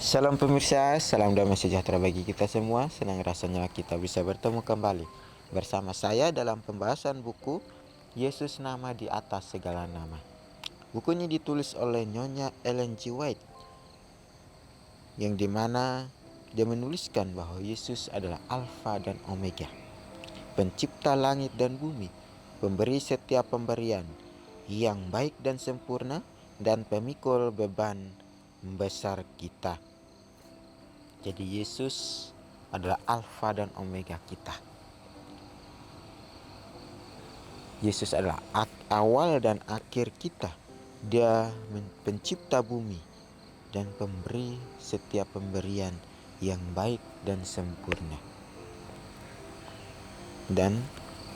Salam pemirsa, salam damai sejahtera bagi kita semua. Senang rasanya kita bisa bertemu kembali bersama saya dalam pembahasan buku Yesus Nama di Atas Segala Nama. Bukunya ditulis oleh Nyonya Ellen G. White, yang dimana dia menuliskan bahwa Yesus adalah Alfa dan Omega, pencipta langit dan bumi, pemberi setiap pemberian yang baik dan sempurna, dan pemikul beban besar kita. Jadi Yesus adalah Alfa dan Omega kita. Yesus adalah awal dan akhir kita. Dia pencipta bumi dan pemberi setiap pemberian yang baik dan sempurna, dan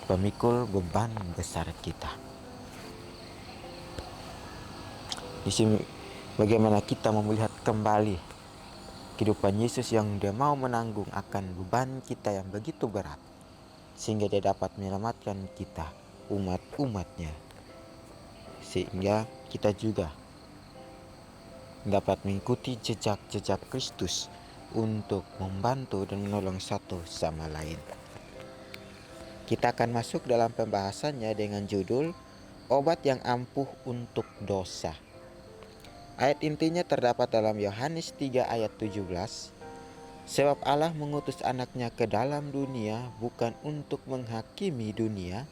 pemikul beban besar kita. Di sini bagaimana kita mau melihat kembali kehidupan Yesus yang dia mau menanggung akan beban kita yang begitu berat, sehingga dia dapat menyelamatkan kita, umat-umatnya, sehingga kita juga dapat mengikuti jejak-jejak Kristus untuk membantu dan menolong satu sama lain. Kita akan masuk dalam pembahasannya dengan judul Obat yang Ampuh untuk Dosa. Ayat intinya terdapat dalam Yohanes 3 ayat 17. Sebab Allah mengutus anaknya ke dalam dunia bukan untuk menghakimi dunia,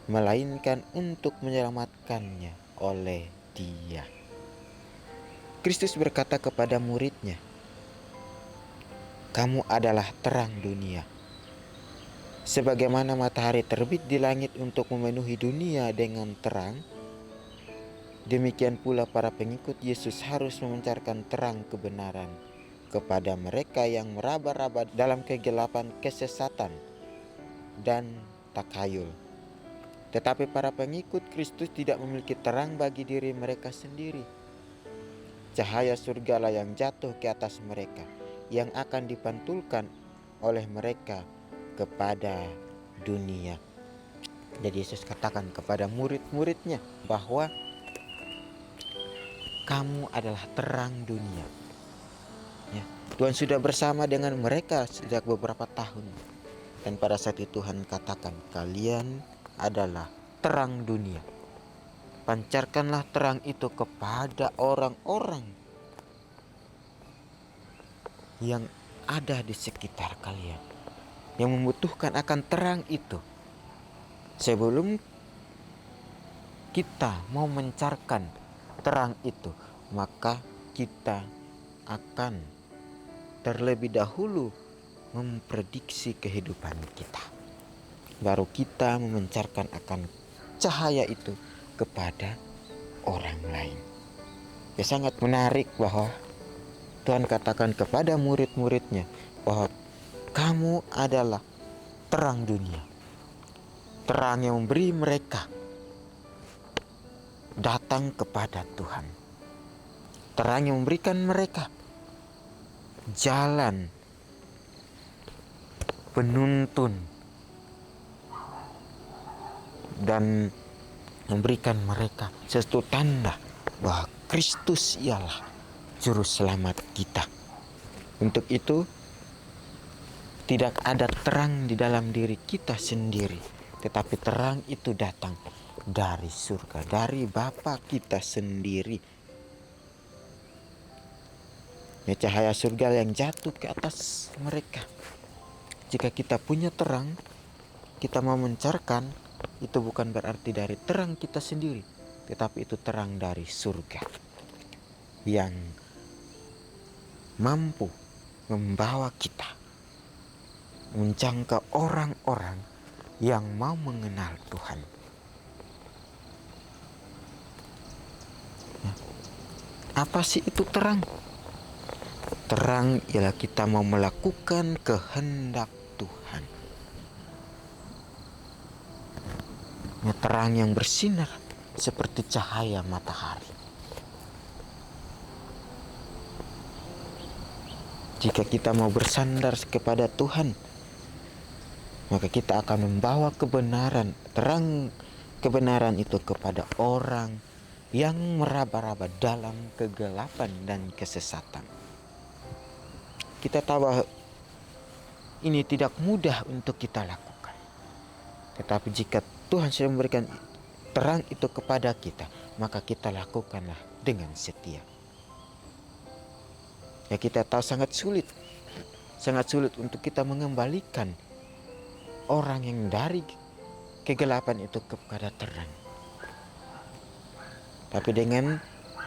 melainkan untuk menyelamatkannya oleh Dia. Kristus berkata kepada muridnya, "Kamu adalah terang dunia. Sebagaimana matahari terbit di langit untuk memenuhi dunia dengan terang, demikian pula para pengikut Yesus harus memancarkan terang kebenaran kepada mereka yang meraba-raba dalam kegelapan kesesatan dan takhayul. Tetapi para pengikut Kristus tidak memiliki terang bagi diri mereka sendiri. Cahaya surgalah yang jatuh ke atas mereka, yang akan dipantulkan oleh mereka kepada dunia." Jadi Yesus katakan kepada murid-muridnya bahwa kamu adalah terang dunia. Ya, Tuhan sudah bersama dengan mereka sejak beberapa tahun. Dan pada saat itu Tuhan katakan, kalian adalah terang dunia. Pancarkanlah terang itu kepada orang-orang yang ada di sekitar kalian, yang membutuhkan akan terang itu. Sebelum kita mau mencarkan terang itu, maka kita akan terlebih dahulu memprediksi kehidupan kita. Baru kita memancarkan akan cahaya itu kepada orang lain. Ya, sangat menarik bahwa Tuhan katakan kepada murid-muridnya bahwa kamu adalah terang dunia. Terang yang memberi mereka datang kepada Tuhan. Terang yang memberikan mereka jalan penuntun dan memberikan mereka sesuatu tanda bahwa Kristus ialah juru selamat kita. Untuk itu tidak ada terang di dalam diri kita sendiri, tetapi terang itu datang dari surga, dari Bapa kita sendiri. Ya, cahaya surga yang jatuh ke atas mereka. Jika kita punya terang, kita mau mencarkan, itu bukan berarti dari terang kita sendiri, tetapi itu terang dari surga yang mampu membawa kita menjangkau orang-orang yang mau mengenal Tuhan. Apa sih itu terang? Terang ialah kita mau melakukan kehendak Tuhan. Ya, terang yang bersinar seperti cahaya matahari. Jika kita mau bersandar kepada Tuhan, maka kita akan membawa kebenaran, terang kebenaran itu kepada orang yang meraba-raba dalam kegelapan dan kesesatan. Kita tahu bahwa ini tidak mudah untuk kita lakukan. Tetapi jika Tuhan sudah memberikan terang itu kepada kita, maka kita lakukanlah dengan setia. Ya, kita tahu sangat sulit untuk kita mengembalikan orang yang dari kegelapan itu kepada terang. Tapi dengan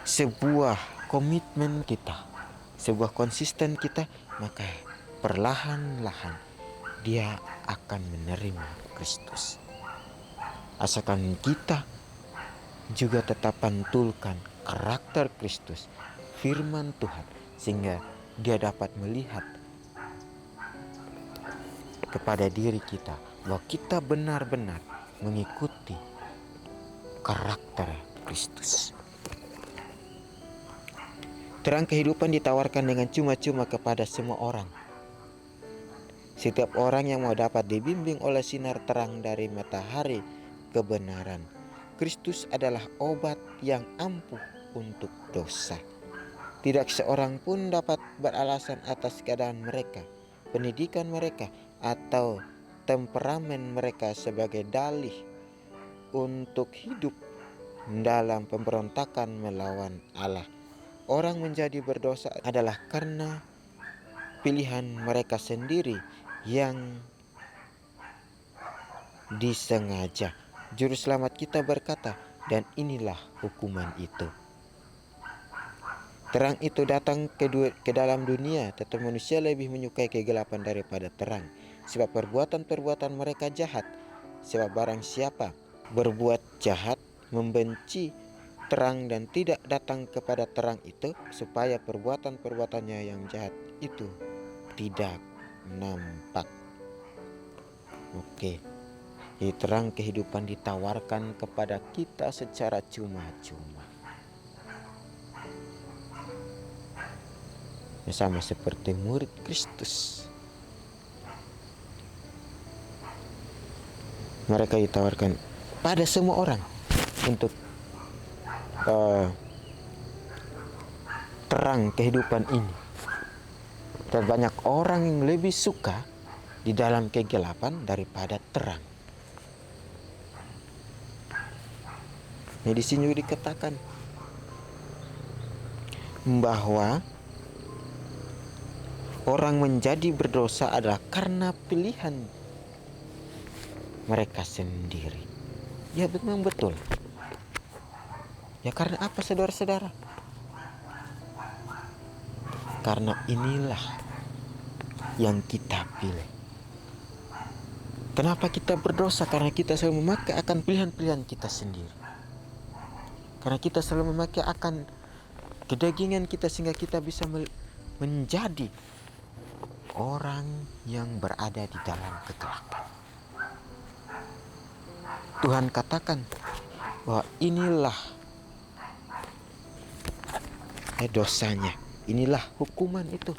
sebuah komitmen kita, sebuah konsisten kita, maka perlahan-lahan dia akan menerima Kristus. Asalkan kita juga tetap pantulkan karakter Kristus, firman Tuhan, sehingga dia dapat melihat kepada diri kita bahwa kita benar-benar mengikuti karakter Kristus. Terang kehidupan ditawarkan dengan cuma-cuma kepada semua orang. Setiap orang yang mau dapat dibimbing oleh sinar terang dari matahari kebenaran. Kristus adalah obat yang ampuh untuk dosa. Tidak seorang pun dapat beralasan atas keadaan mereka, pendidikan mereka, atau temperamen mereka sebagai dalih untuk hidup dalam pemberontakan melawan Allah. Orang menjadi berdosa adalah karena pilihan mereka sendiri yang disengaja. Juru selamat kita berkata, dan inilah hukuman itu. Terang itu datang ke dalam dunia, tetapi manusia lebih menyukai kegelapan daripada terang, sebab perbuatan-perbuatan mereka jahat. Sebab barang siapa berbuat jahat membenci terang dan tidak datang kepada terang itu, supaya perbuatan-perbuatannya yang jahat itu tidak nampak. Oke. Jadi terang kehidupan ditawarkan kepada kita secara cuma-cuma. Sama seperti murid Kristus. Mereka ditawarkan pada semua orang untuk terang kehidupan ini. Dan banyak orang yang lebih suka di dalam kegelapan daripada terang. Nah, di sini juga dikatakan bahwa orang menjadi berdosa adalah karena pilihan mereka sendiri. Ya, memang betul. Ya, karena apa, saudara-saudara? Karena inilah yang kita pilih. Kenapa kita berdosa? Karena kita selalu memakai akan pilihan-pilihan kita sendiri. Karena kita selalu memakai akan kedagingan kita, sehingga kita bisa menjadi orang yang berada di dalam kegelapan. Tuhan katakan bahwa inilah dosanya, inilah hukuman itu.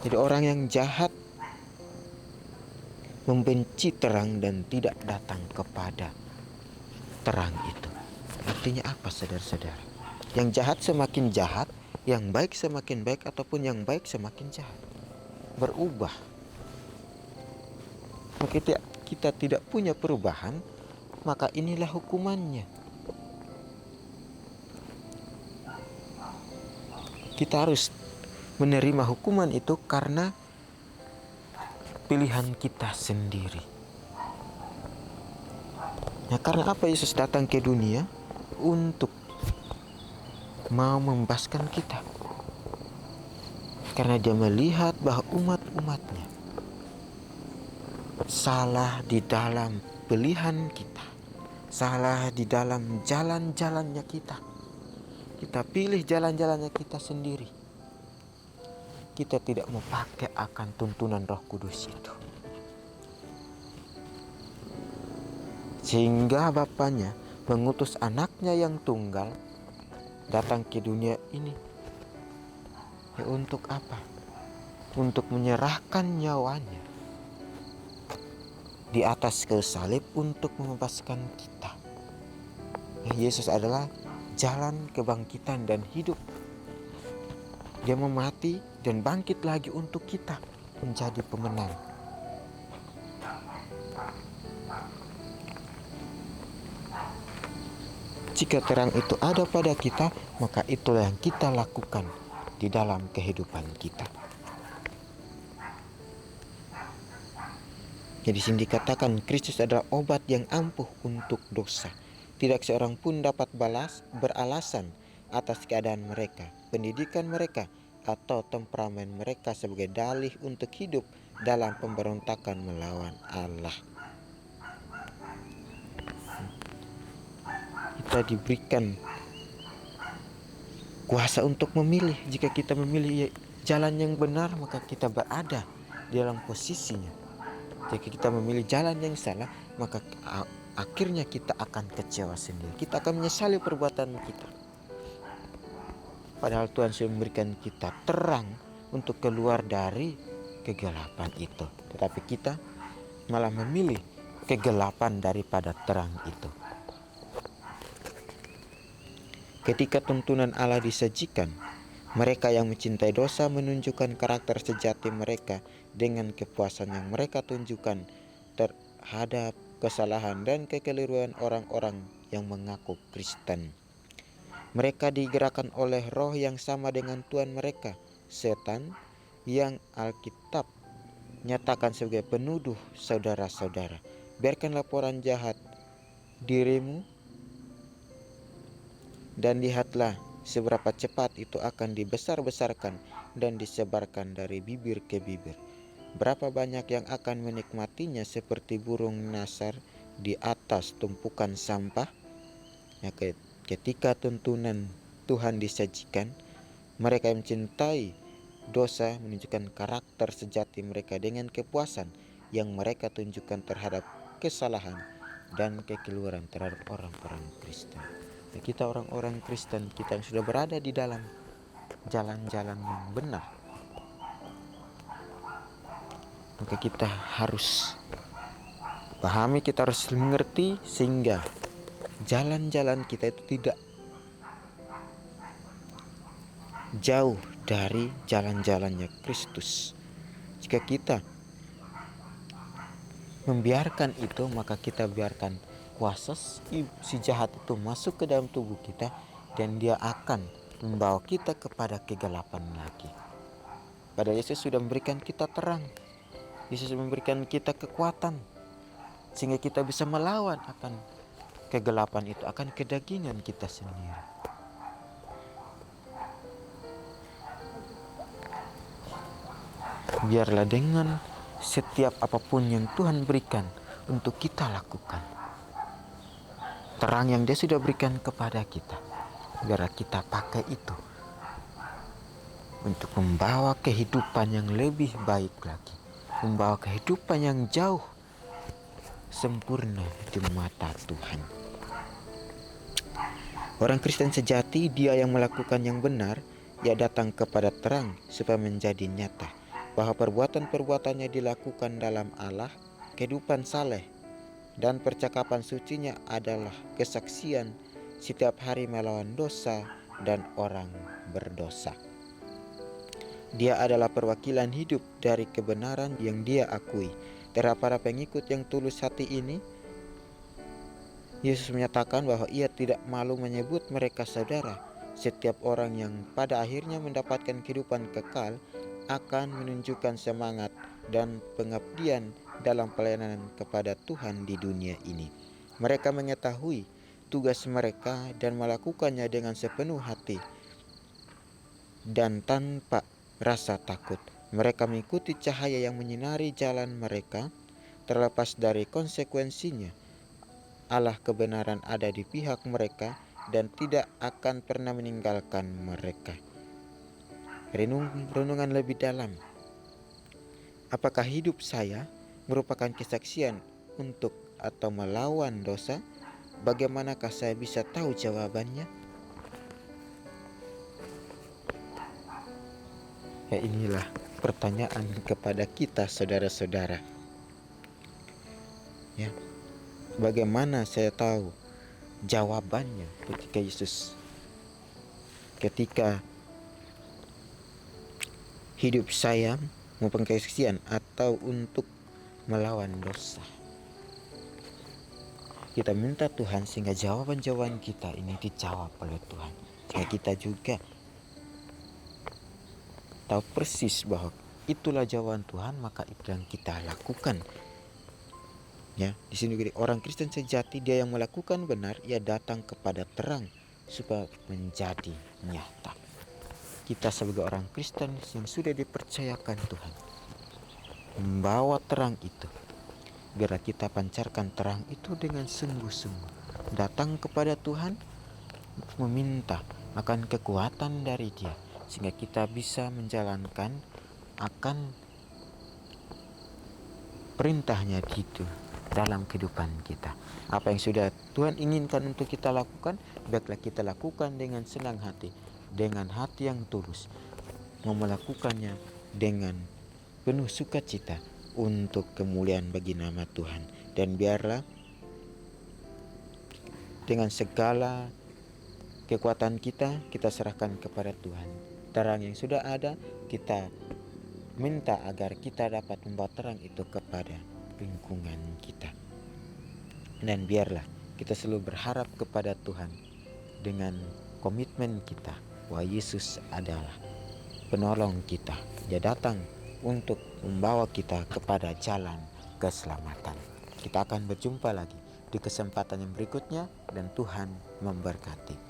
Jadi orang yang jahat membenci terang dan tidak datang kepada terang itu. Artinya apa, saudara-saudara? Yang jahat semakin jahat, yang baik semakin baik, ataupun yang baik semakin jahat. Berubah. Maka kita tidak punya perubahan, maka inilah hukumannya. Kita harus menerima hukuman itu karena pilihan kita sendiri. Nah, karena apa Yesus datang ke dunia? Untuk mau membebaskan kita. Karena dia melihat bahwa umat-umatnya salah di dalam pilihan kita, salah di dalam jalan-jalannya kita. Kita pilih jalan-jalannya kita sendiri. Kita tidak mau pakai akan tuntunan Roh Kudus itu. Sehingga Bapaknya mengutus anaknya yang tunggal datang ke dunia ini. Ya, untuk apa? Untuk menyerahkan nyawanya di atas kayu salib untuk membebaskan kita. Yesus adalah jalan kebangkitan dan hidup. Dia mau mati dan bangkit lagi untuk kita menjadi pemenang. Jika terang itu ada pada kita, maka itulah yang kita lakukan di dalam kehidupan kita. Jadi di sini dikatakan Kristus adalah obat yang ampuh untuk dosa. Tidak seorang pun dapat beralasan atas keadaan mereka, pendidikan mereka, atau temperamen mereka sebagai dalih untuk hidup dalam pemberontakan melawan Allah. Kita diberikan kuasa untuk memilih. Jika kita memilih jalan yang benar, maka kita berada di dalam posisinya. Jika kita memilih jalan yang salah, maka akhirnya kita akan kecewa sendiri. Kita akan menyesali perbuatan kita. Padahal Tuhan sudah memberikan kita terang untuk keluar dari kegelapan itu. Tetapi kita malah memilih kegelapan daripada terang itu. Ketika tuntunan Allah disajikan, mereka yang mencintai dosa menunjukkan karakter sejati mereka dengan kepuasan yang mereka tunjukkan terhadap kesalahan dan kekeliruan orang-orang yang mengaku Kristen. Mereka digerakkan oleh roh yang sama dengan Tuhan mereka, setan, yang Alkitab nyatakan sebagai penuduh saudara-saudara. Biarkan laporan jahat dirimu dan lihatlah seberapa cepat itu akan dibesar-besarkan dan disebarkan dari bibir ke bibir. Berapa banyak yang akan menikmatinya seperti burung nasar di atas tumpukan sampah. Ya, ketika tuntunan Tuhan disajikan, mereka yang mencintai dosa menunjukkan karakter sejati mereka dengan kepuasan yang mereka tunjukkan terhadap kesalahan dan kekeliruan terhadap orang-orang Kristen. Kita orang-orang Kristen, kita yang sudah berada di dalam jalan-jalan yang benar, maka kita harus pahami, kita harus mengerti sehingga jalan-jalan kita itu tidak jauh dari jalan-jalannya Kristus. Jika kita membiarkan itu, maka kita biarkan kuasa si jahat itu masuk ke dalam tubuh kita, dan dia akan membawa kita kepada kegelapan lagi. Padahal Yesus sudah memberikan kita terang. Yesus memberikan kita kekuatan sehingga kita bisa melawan akan kegelapan itu, akan kedagingan kita sendiri. Biarlah dengan setiap apapun yang Tuhan berikan untuk kita lakukan, terang yang Dia sudah berikan kepada kita, biarlah kita pakai itu untuk membawa kehidupan yang lebih baik lagi, membawa kehidupan yang jauh sempurna di mata Tuhan. Orang Kristen sejati, dia yang melakukan yang benar, ia datang kepada terang supaya menjadi nyata bahwa perbuatan-perbuatannya dilakukan dalam Allah, kehidupan saleh dan percakapan sucinya adalah kesaksian setiap hari melawan dosa dan orang berdosa. Dia adalah perwakilan hidup dari kebenaran yang dia akui. Terhadap para pengikut yang tulus hati ini, Yesus menyatakan bahwa ia tidak malu menyebut mereka saudara. Setiap orang yang pada akhirnya mendapatkan kehidupan kekal akan menunjukkan semangat dan pengabdian dalam pelayanan kepada Tuhan di dunia ini. Mereka mengetahui tugas mereka dan melakukannya dengan sepenuh hati dan tanpa rasa takut. Mereka mengikuti cahaya yang menyinari jalan mereka, terlepas dari konsekuensinya. Allah kebenaran ada di pihak mereka dan tidak akan pernah meninggalkan mereka. Renungan lebih dalam. Apakah hidup saya merupakan kesaksian untuk atau melawan dosa? Bagaimanakah saya bisa tahu jawabannya? Ya, inilah pertanyaan kepada kita, saudara-saudara. Ya, bagaimana saya tahu jawabannya ketika hidup saya maupun kesaksian atau untuk melawan dosa. Kita minta Tuhan sehingga jawaban-jawaban kita ini dijawab oleh Tuhan. Sehingga kita juga tahu persis bahwa itulah jawaban Tuhan, maka itu yang kita lakukan. Ya, di sini orang Kristen sejati, dia yang melakukan benar, ia datang kepada terang supaya menjadi nyata. Kita sebagai orang Kristen yang sudah dipercayakan Tuhan membawa terang itu, biar kita pancarkan terang itu dengan sungguh-sungguh. Datang kepada Tuhan meminta akan kekuatan dari Dia, sehingga kita bisa menjalankan akan perintahnya itu dalam kehidupan kita. Apa yang sudah Tuhan inginkan untuk kita lakukan, biarlah kita lakukan dengan senang hati, dengan hati yang tulus, mau melakukannya dengan penuh sukacita untuk kemuliaan bagi nama Tuhan. Dan biarlah dengan segala kekuatan kita serahkan kepada Tuhan. Terang yang sudah ada, kita minta agar kita dapat membawa terang itu kepada lingkungan kita. Dan biarlah kita selalu berharap kepada Tuhan dengan komitmen kita bahwa Yesus adalah penolong kita. Dia datang untuk membawa kita kepada jalan keselamatan. Kita akan berjumpa lagi di kesempatan yang berikutnya, dan Tuhan memberkati.